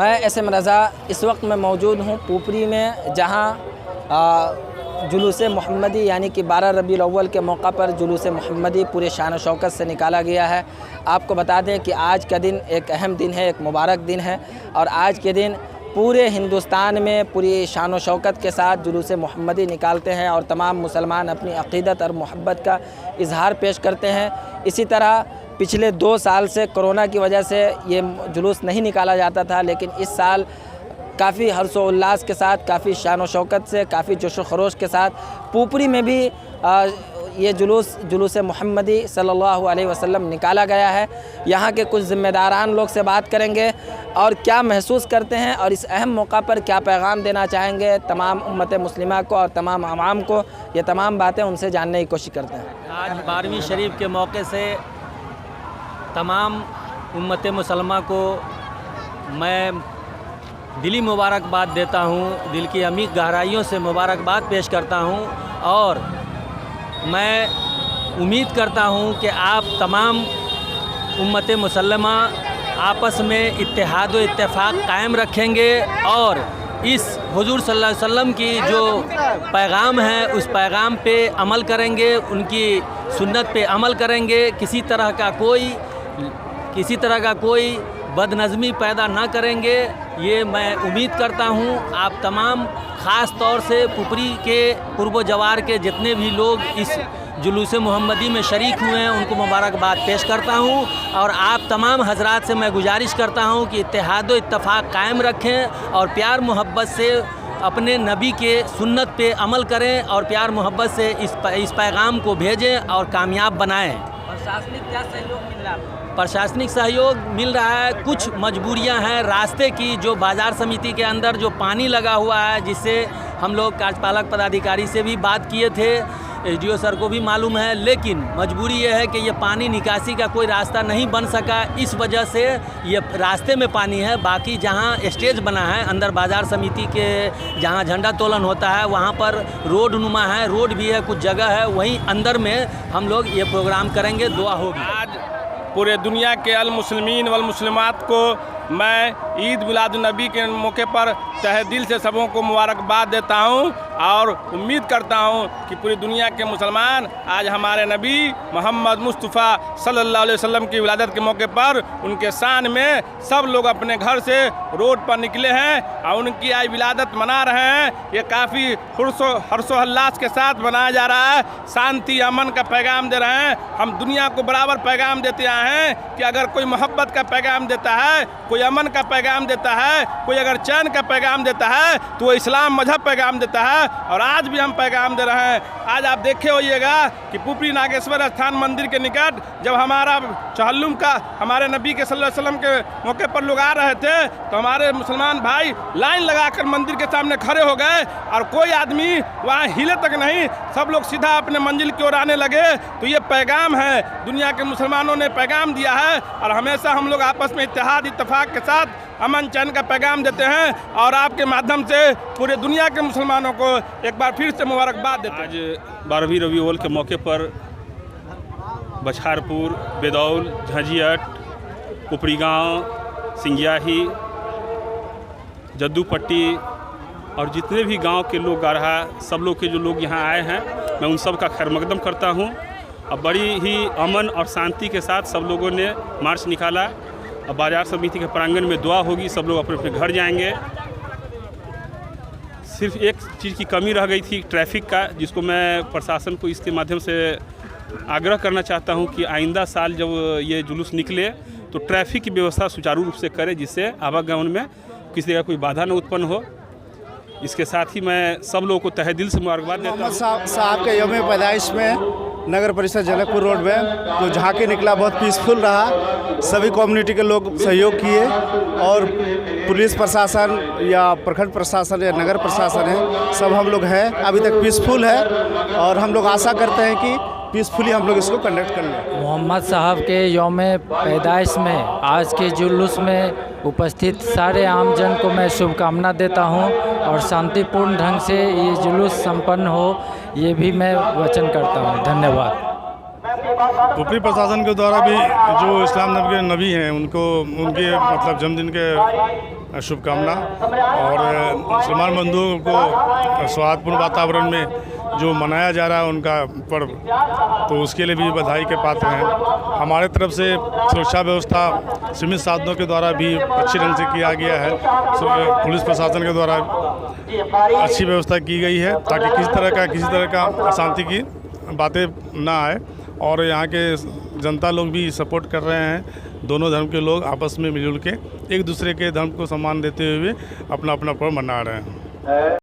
मैं एसएम रज़ा इस वक्त मैं मौजूद हूँ पुपरी में, जहाँ जुलूस मोहम्मदी यानी कि 12 रबीउल अव्वल के मौका पर जुलूस मोहम्मदी पूरे शान शौकत से निकाला गया है। आपको बता दें कि आज का दिन एक अहम दिन है, एक मुबारक दिन है और आज के दिन पूरे हिंदुस्तान में पूरी शान शौकत के साथ जुलूस मोहम्मदी निकालते हैं और तमाम मुसलमान अपनी अक़ीदत और मोहब्बत का इजहार पेश करते हैं। इसी तरह पिछले 2 साल से कोरोना की वजह से ये जुलूस नहीं निकाला जाता था, लेकिन इस साल काफ़ी हर्षोल्लास के साथ, काफ़ी शान शौकत से, काफ़ी जोश व खरोश के साथ पुपरी में भी ये जुलूस मोहम्मदी सल्लल्लाहु अलैहि वसल्लम निकाला गया है। यहाँ के कुछ ज़िम्मेदारान लोग से बात करेंगे और क्या महसूस करते हैं और इस अहम मौका पर क्या पैगाम देना चाहेंगे तमाम उम्मत मुस्लिमा को और तमाम आवाम को, ये तमाम बातें उनसे जानने की कोशिश करते हैं। आज 12वीं शरीफ के मौके से तमाम उम्मत मुसलमा को मैं दिली मुबारकबाद देता हूँ, दिल की अमीर गहराइयों से मुबारकबाद पेश करता हूँ और मैं उम्मीद करता हूँ कि आप तमाम उम्मत मुसलमा आपस में इत्तेहाद व इत्तेफाक कायम रखेंगे और इस हुजूर सल्लल्लाहु अलैहि वसल्लम की जो पैगाम है उस पैगाम पे अमल करेंगे, उनकी सुन्नत पे अमल करेंगे। किसी तरह का कोई बदनज़मी पैदा ना करेंगे, ये मैं उम्मीद करता हूँ। आप तमाम ख़ास तौर से पुपरी के पूर्व जवार के जितने भी लोग इस जुलूस मोहम्मदी में शरीक हुए हैं उनको मुबारकबाद पेश करता हूँ और आप तमाम हजरात से मैं गुजारिश करता हूँ कि इत्तेहाद व इत्तेफाक कायम रखें और प्यार मोहब्बत से अपने नबी के सुन्नत पे अमल करें और प्यार मोहब्बत से इस पैगाम को भेजें और कामयाब बनाएं। प्रशासनिक क्या सहयोग मिल रहा है? प्रशासनिक सहयोग मिल रहा है, कुछ मजबूरियां हैं रास्ते की, जो बाज़ार समिति के अंदर जो पानी लगा हुआ है, जिससे हम लोग कार्यपालक पदाधिकारी से भी बात किए थे, एसडीओ सर को भी मालूम है, लेकिन मजबूरी ये है कि ये पानी निकासी का कोई रास्ता नहीं बन सका। इस वजह से ये रास्ते में पानी है। बाकी जहाँ स्टेज बना है अंदर बाज़ार समिति के, जहाँ झंडा तोलन होता है वहाँ पर रोड नुमा है, रोड भी है, कुछ जगह है, वहीं अंदर में हम लोग ये प्रोग्राम करेंगे। दुआ होगी। आज पूरे दुनिया के अल मुस्लिमीन वल मुस्लिमात को मैं ईद मिलादुन्नबी के मौके पर तहे दिल से सबों को मुबारकबाद देता हूं और उम्मीद करता हूं कि पूरी दुनिया के मुसलमान आज हमारे नबी मोहम्मद मुस्तफ़ा सल्लल्लाहु अलैहि वसल्लम की विलादत के मौके पर उनके शान में सब लोग अपने घर से रोड पर निकले हैं और उनकी आज विलादत मना रहे हैं। ये काफ़ी हर्षोल्लास के साथ मनाया जा रहा है। शांति अमन का पैगाम दे रहे हैं। हम दुनिया को बराबर पैगाम देते आए हैं कि अगर कोई मोहब्बत का पैगाम देता है, कोई अमन का पैगाम देता है, कोई अगर चैन का पैगाम देता है तो वो इस्लाम मजहब पैगाम देता है और आज भी हम पैगाम दे रहे हैं। आज आप देखे होइएगा कि पुपरी नागेश्वर स्थान मंदिर के निकट जब हमारा चहल्लुम का हमारे नबी के सल्लल्लाहु अलैहि वसल्लम के मौके पर लोग आ रहे थे तो हमारे मुसलमान भाई लाइन लगाकर मंदिर के सामने खड़े हो गए और कोई आदमी वहाँ हिले तक नहीं, सब लोग सीधा अपने मंजिल की ओर आने लगे। तो ये पैगाम है, दुनिया के मुसलमानों ने पैगाम दिया है और हमेशा हम लोग आपस में इत्तेहाद इत्तेफाक के साथ अमन चैन का पैगाम देते हैं और आपके माध्यम से पूरे दुनिया के मुसलमानों को एक बार फिर से मुबारकबाद देते हैं। आज 12वीं रबीउल अव्वल के मौके पर बछारपुर, बेदौल, झंझियट, पुपरी गांव, सिंगियाही, जद्दूपट्टी और जितने भी गांव के लोग आ रहा है, सब लोग के जो लोग यहाँ आए हैं मैं उन सब का खैर मकदम करता हूँ। और बड़ी ही अमन और शांति के साथ सब लोगों ने मार्च निकाला। अब बाज़ार समिति के प्रांगण में दुआ होगी, सब लोग अपने अपने घर जाएंगे। सिर्फ एक चीज़ की कमी रह गई थी, ट्रैफिक का, जिसको मैं प्रशासन को इसके माध्यम से आग्रह करना चाहता हूं कि आइंदा साल जब ये जुलूस निकले तो ट्रैफिक की व्यवस्था सुचारू रूप से करे, जिससे आवागमन में किसी तरह कोई बाधा न उत्पन्न हो। इसके साथ ही मैं सब लोगों को तहे दिल से मुबारकबाद देता हूँ। मोहम्मद साहब के यौम पैदाइश में नगर परिषद जनकपुर रोड में जो झांकी निकला बहुत पीसफुल रहा। सभी कम्युनिटी के लोग सहयोग किए और पुलिस प्रशासन या प्रखंड प्रशासन या नगर प्रशासन है, सब हम लोग हैं, अभी तक पीसफुल है और हम लोग आशा करते हैं कि पीसफुली हम लोग इसको कंडक्ट कर लें। मोहम्मद साहब के यौम पैदाइश में आज के जुलूस में उपस्थित सारे आमजन को मैं शुभकामना देता हूं और शांतिपूर्ण ढंग से ये जुलूस संपन्न हो, ये भी मैं वचन करता हूं। धन्यवाद। पुपरी प्रशासन के द्वारा भी जो इस्लाम नबी हैं उनको उनके मतलब जन्मदिन के शुभकामना। और मुसलमान बंधुओं को सौहार्दपूर्ण वातावरण में जो मनाया जा रहा है उनका पर्व, तो उसके लिए भी बधाई के पात्र हैं। हमारे तरफ से सुरक्षा व्यवस्था सीमित साधनों के द्वारा भी अच्छे ढंग से किया गया है। पुलिस प्रशासन के द्वारा अच्छी व्यवस्था की गई है ताकि किसी तरह का अशांति की बातें ना आए। और यहाँ के जनता लोग भी सपोर्ट कर रहे हैं। दोनों धर्म के लोग आपस में मिलजुल के एक दूसरे के धर्म को सम्मान देते हुए अपना अपना पर्व मना रहे हैं।